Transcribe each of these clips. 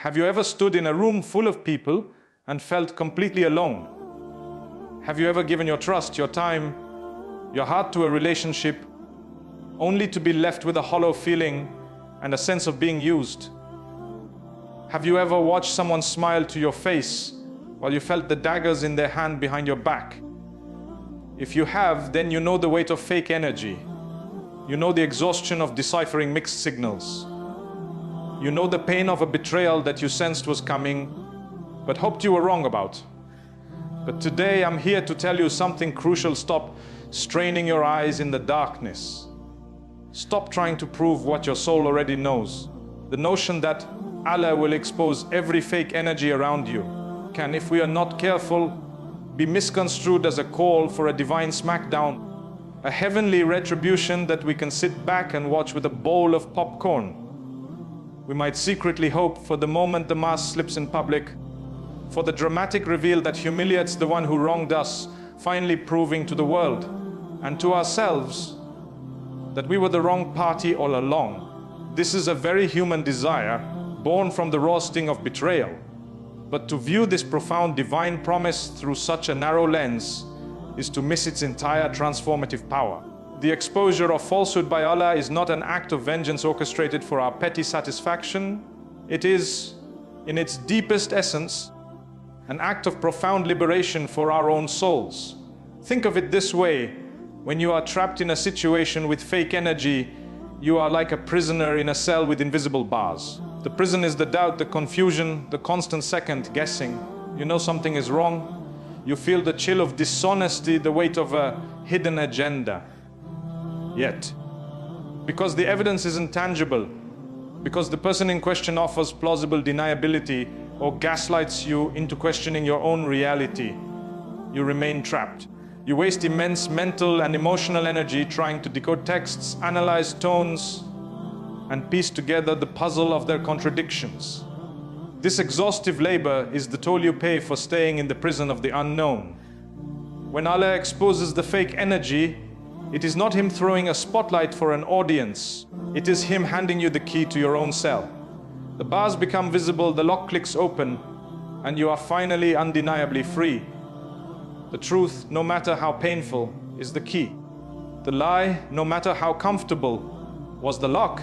Have you ever stood in a room full of people and felt completely alone? Have you ever given your trust, your time, your heart to a relationship, only to be left with a hollow feeling and a sense of being used? Have you ever watched someone smile to your face while you felt the daggers in their hand behind your back? If you have, then you know the weight of fake energy. You know the exhaustion of deciphering mixed signals. You know the pain of a betrayal that you sensed was coming, but hoped you were wrong about. But today I'm here to tell you something crucial. Stop straining your eyes in the darkness. Stop trying to prove what your soul already knows. The notion that Allah will expose every fake energy around you can, if we are not careful, be misconstrued as a call for a divine smackdown, a heavenly retribution that we can sit back and watch with a bowl of popcorn. We might secretly hope for the moment the mask slips in public, for the dramatic reveal that humiliates the one who wronged us, finally proving to the world and to ourselves that we were the wrong party all along. This is a very human desire, born from the raw sting of betrayal. But to view this profound divine promise through such a narrow lens is to miss its entire transformative power. The exposure of falsehood by Allah is not an act of vengeance orchestrated for our petty satisfaction. It is, in its deepest essence, an act of profound liberation for our own souls. Think of it this way: when you are trapped in a situation with fake energy, you are like a prisoner in a cell with invisible bars. The prison is the doubt, the confusion, the constant second guessing. You know something is wrong. You feel the chill of dishonesty, the weight of a hidden agenda. Yet, because the evidence isn't tangible, because the person in question offers plausible deniability or gaslights you into questioning your own reality, you remain trapped. You waste immense mental and emotional energy trying to decode texts, analyze tones, and piece together the puzzle of their contradictions. This exhaustive labor is the toll you pay for staying in the prison of the unknown. When Allah exposes the fake energy, it is not Him throwing a spotlight for an audience. It is Him handing you the key to your own cell. The bars become visible, the lock clicks open, and you are finally undeniably free. The truth, no matter how painful, is the key. The lie, no matter how comfortable, was the lock.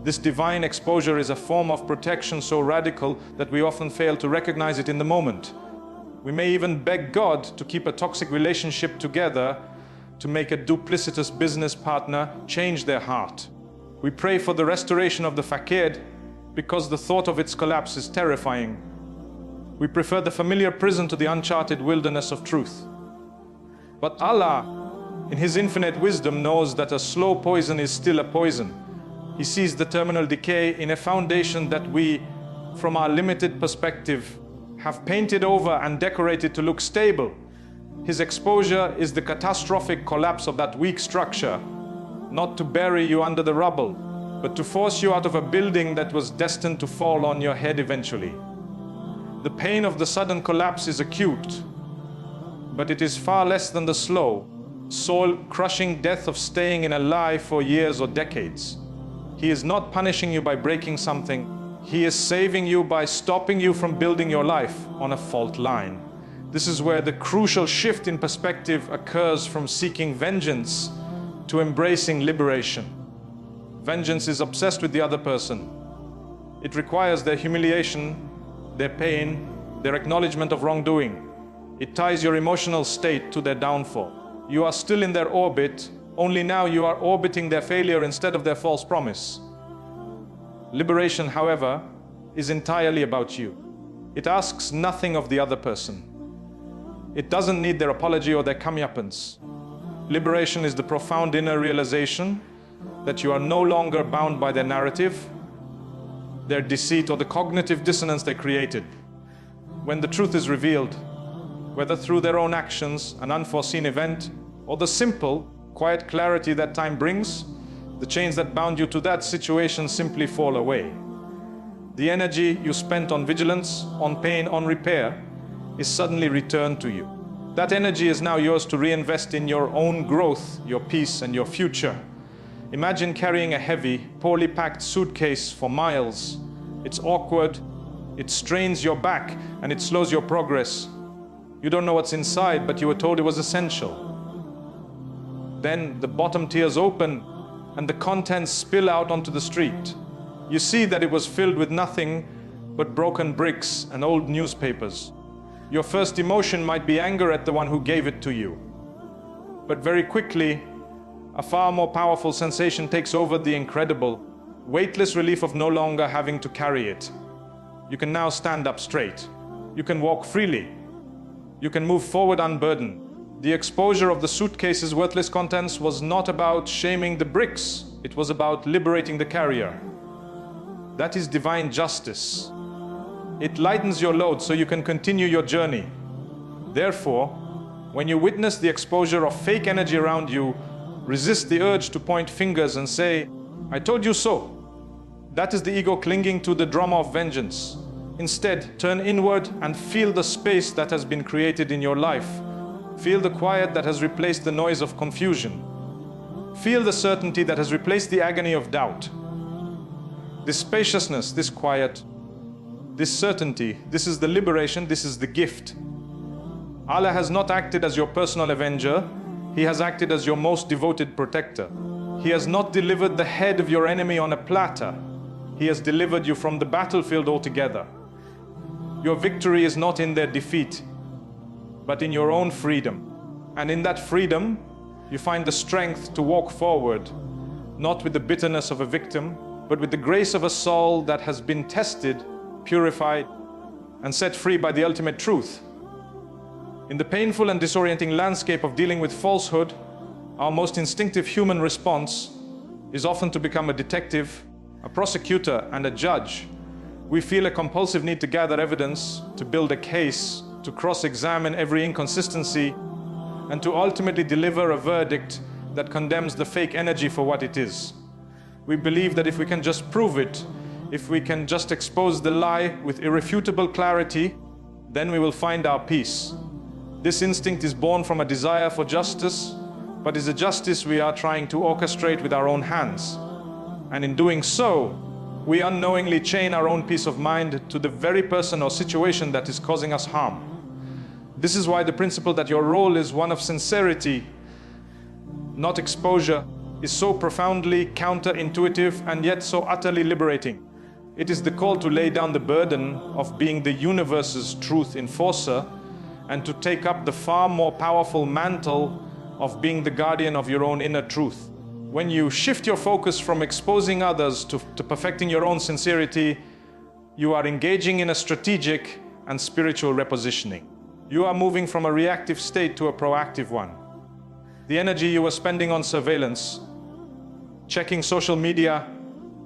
This divine exposure is a form of protection so radical that we often fail to recognize it in the moment. We may even beg God to keep a toxic relationship together, to make a duplicitous business partner change their heart. We pray for the restoration of the faqir because the thought of its collapse is terrifying. We prefer the familiar prison to the uncharted wilderness of truth. But Allah, in His infinite wisdom, knows that a slow poison is still a poison. He sees the terminal decay in a foundation that we, from our limited perspective, have painted over and decorated to look stable. His exposure is the catastrophic collapse of that weak structure, not to bury you under the rubble, but to force you out of a building that was destined to fall on your head eventually. The pain of the sudden collapse is acute, but it is far less than the slow, soul-crushing death of staying in a lie for years or decades. He is not punishing you by breaking something. He is saving you by stopping you from building your life on a fault line. This is where the crucial shift in perspective occurs from seeking vengeance to embracing liberation. Vengeance is obsessed with the other person. It requires their humiliation, their pain, their acknowledgement of wrongdoing. It ties your emotional state to their downfall. You are still in their orbit, only now you are orbiting their failure instead of their false promise. Liberation, however, is entirely about you. It asks nothing of the other person. It doesn't need their apology or their comeuppance. Liberation is the profound inner realization that you are no longer bound by their narrative, their deceit, or the cognitive dissonance they created. When the truth is revealed, whether through their own actions, an unforeseen event, or the simple, quiet clarity that time brings, the chains that bound you to that situation simply fall away. The energy you spent on vigilance, on pain, on repair, is suddenly returned to you. That energy is now yours to reinvest in your own growth, your peace, and your future. Imagine carrying a heavy, poorly packed suitcase for miles. It's awkward, It strains your back and it slows your progress. You don't know what's inside, but you were told it was essential. Then the bottom tears open and the contents spill out onto the street. You see that it was filled with nothing but broken bricks and old newspapers. Your first emotion might be anger at the one who gave it to you. But very quickly, a far more powerful sensation takes over the incredible, weightless relief of no longer having to carry it. You can now stand up straight. You can walk freely. You can move forward unburdened. The exposure of the suitcase's worthless contents was not about shaming the bricks. It was about liberating the carrier. That is divine justice. It lightens your load so you can continue your journey. Therefore, when you witness the exposure of fake energy around you, resist the urge to point fingers and say, "I told you so." That is the ego clinging to the drama of vengeance. Instead, turn inward and feel the space that has been created in your life. Feel the quiet that has replaced the noise of confusion. Feel the certainty that has replaced the agony of doubt. This spaciousness, this quiet, this certainty, this is the liberation, this is the gift. Allah has not acted as your personal avenger. He has acted as your most devoted protector. He has not delivered the head of your enemy on a platter. He has delivered you from the battlefield altogether. Your victory is not in their defeat, but in your own freedom. And in that freedom, you find the strength to walk forward, not with the bitterness of a victim, but with the grace of a soul that has been tested, purified, and set free by the ultimate truth. In the painful and disorienting landscape of dealing with falsehood, our most instinctive human response is often to become a detective, a prosecutor, and a judge. We feel a compulsive need to gather evidence, to build a case, to cross-examine every inconsistency, and to ultimately deliver a verdict that condemns the fake energy for what it is. We believe that if we can just prove it, if we can just expose the lie with irrefutable clarity, then we will find our peace. This instinct is born from a desire for justice, but is a justice we are trying to orchestrate with our own hands. And in doing so, we unknowingly chain our own peace of mind to the very person or situation that is causing us harm. This is why the principle that your role is one of sincerity, not exposure, is so profoundly counterintuitive and yet so utterly liberating. It is the call to lay down the burden of being the universe's truth enforcer and to take up the far more powerful mantle of being the guardian of your own inner truth. When you shift your focus from exposing others to perfecting your own sincerity, you are engaging in a strategic and spiritual repositioning. You are moving from a reactive state to a proactive one. The energy you were spending on surveillance, checking social media,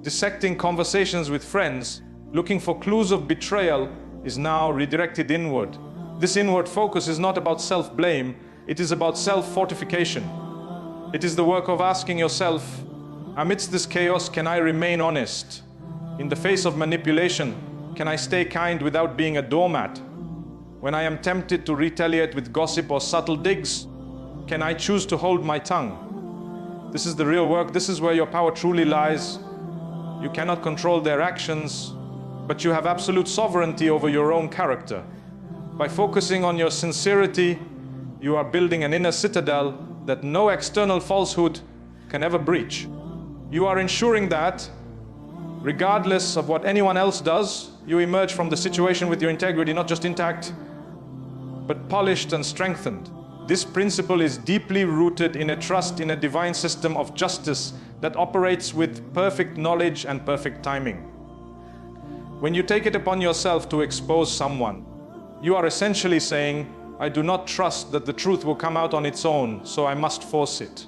dissecting conversations with friends, looking for clues of betrayal, is now redirected inward. This inward focus is not about self-blame, it is about self-fortification. It is the work of asking yourself, amidst this chaos, can I remain honest? In the face of manipulation, can I stay kind without being a doormat? When I am tempted to retaliate with gossip or subtle digs, can I choose to hold my tongue? This is the real work. This is where your power truly lies. You cannot control their actions, but you have absolute sovereignty over your own character. By focusing on your sincerity, you are building an inner citadel that no external falsehood can ever breach. You are ensuring that, regardless of what anyone else does, you emerge from the situation with your integrity not just intact, but polished and strengthened. This principle is deeply rooted in a trust in a divine system of justice that operates with perfect knowledge and perfect timing. When you take it upon yourself to expose someone, you are essentially saying, I do not trust that the truth will come out on its own, so I must force it.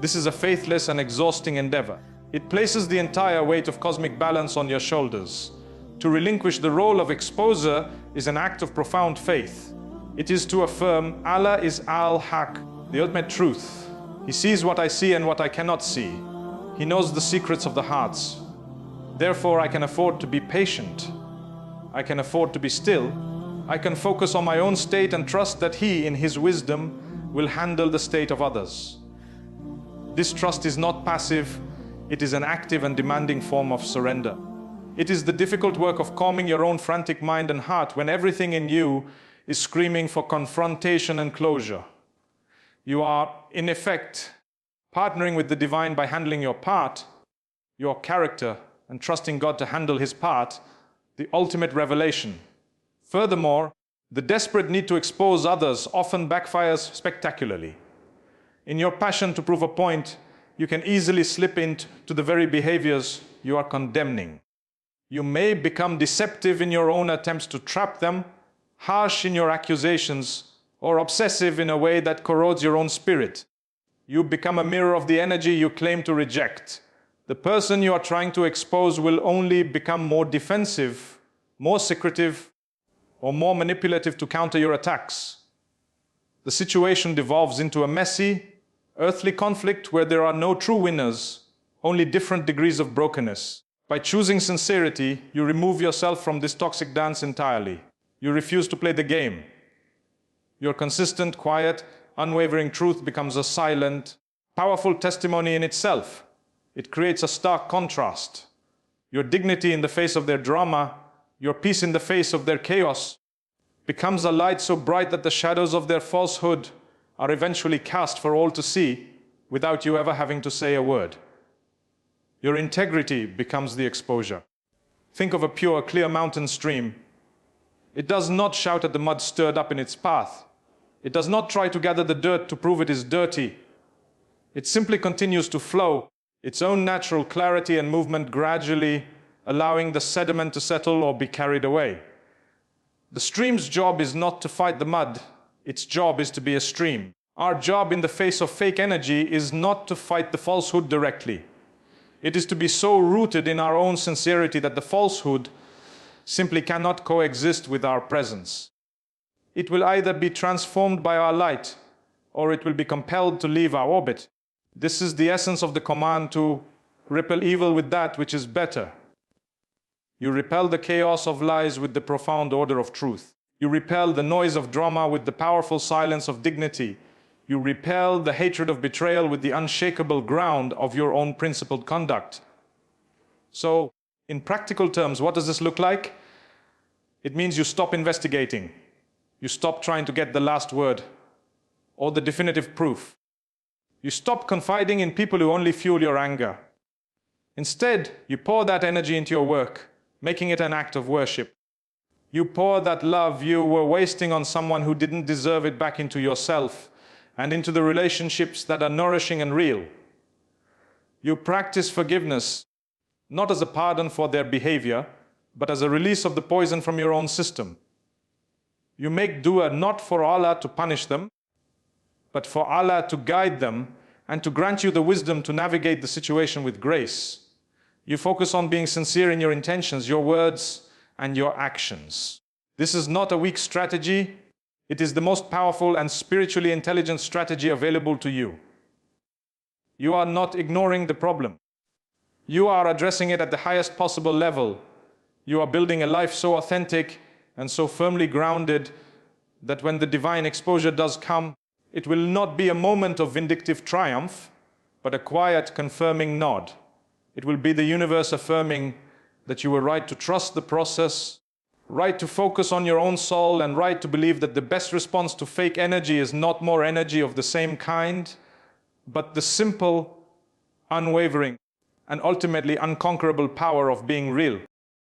This is a faithless and exhausting endeavor. It places the entire weight of cosmic balance on your shoulders. To relinquish the role of exposer is an act of profound faith. It is to affirm Allah is Al-Haq, the ultimate truth. He sees what I see and what I cannot see. He knows the secrets of the hearts. Therefore, I can afford to be patient. I can afford to be still. I can focus on my own state and trust that He, in His wisdom, will handle the state of others. This trust is not passive, it is an active and demanding form of surrender. It is the difficult work of calming your own frantic mind and heart when everything in you is screaming for confrontation and closure. You are, in effect, partnering with the divine by handling your part, your character, and trusting God to handle His part, the ultimate revelation. Furthermore, the desperate need to expose others often backfires spectacularly. In your passion to prove a point, you can easily slip into the very behaviors you are condemning. You may become deceptive in your own attempts to trap them, harsh in your accusations, or obsessive in a way that corrodes your own spirit. You become a mirror of the energy you claim to reject. The person you are trying to expose will only become more defensive, more secretive, or more manipulative to counter your attacks. The situation devolves into a messy, earthly conflict where there are no true winners, only different degrees of brokenness. By choosing sincerity, you remove yourself from this toxic dance entirely. You refuse to play the game. Your consistent, quiet, unwavering truth becomes a silent, powerful testimony in itself. It creates a stark contrast. Your dignity in the face of their drama, your peace in the face of their chaos, becomes a light so bright that the shadows of their falsehood are eventually cast for all to see without you ever having to say a word. Your integrity becomes the exposure. Think of a pure, clear mountain stream. It does not shout at the mud stirred up in its path. It does not try to gather the dirt to prove it is dirty. It simply continues to flow, its own natural clarity and movement gradually allowing the sediment to settle or be carried away. The stream's job is not to fight the mud. Its job is to be a stream. Our job in the face of fake energy is not to fight the falsehood directly. It is to be so rooted in our own sincerity that the falsehood simply cannot coexist with our presence. It will either be transformed by our light, or it will be compelled to leave our orbit. This is the essence of the command to repel evil with that which is better. You repel the chaos of lies with the profound order of truth. You repel the noise of drama with the powerful silence of dignity. You repel the hatred of betrayal with the unshakable ground of your own principled conduct. So, in practical terms, what does this look like? It means you stop investigating. You stop trying to get the last word or the definitive proof. You stop confiding in people who only fuel your anger. Instead, you pour that energy into your work, making it an act of worship. You pour that love you were wasting on someone who didn't deserve it back into yourself and into the relationships that are nourishing and real. You practice forgiveness, not as a pardon for their behavior, but as a release of the poison from your own system. You make dua not for Allah to punish them, but for Allah to guide them and to grant you the wisdom to navigate the situation with grace. You focus on being sincere in your intentions, your words, and your actions. This is not a weak strategy. It is the most powerful and spiritually intelligent strategy available to you. You are not ignoring the problem. You are addressing it at the highest possible level. You are building a life so authentic and so firmly grounded that when the divine exposure does come, it will not be a moment of vindictive triumph, but a quiet, confirming nod. It will be the universe affirming that you were right to trust the process, right to focus on your own soul, and right to believe that the best response to fake energy is not more energy of the same kind, but the simple, unwavering, and ultimately unconquerable power of being real.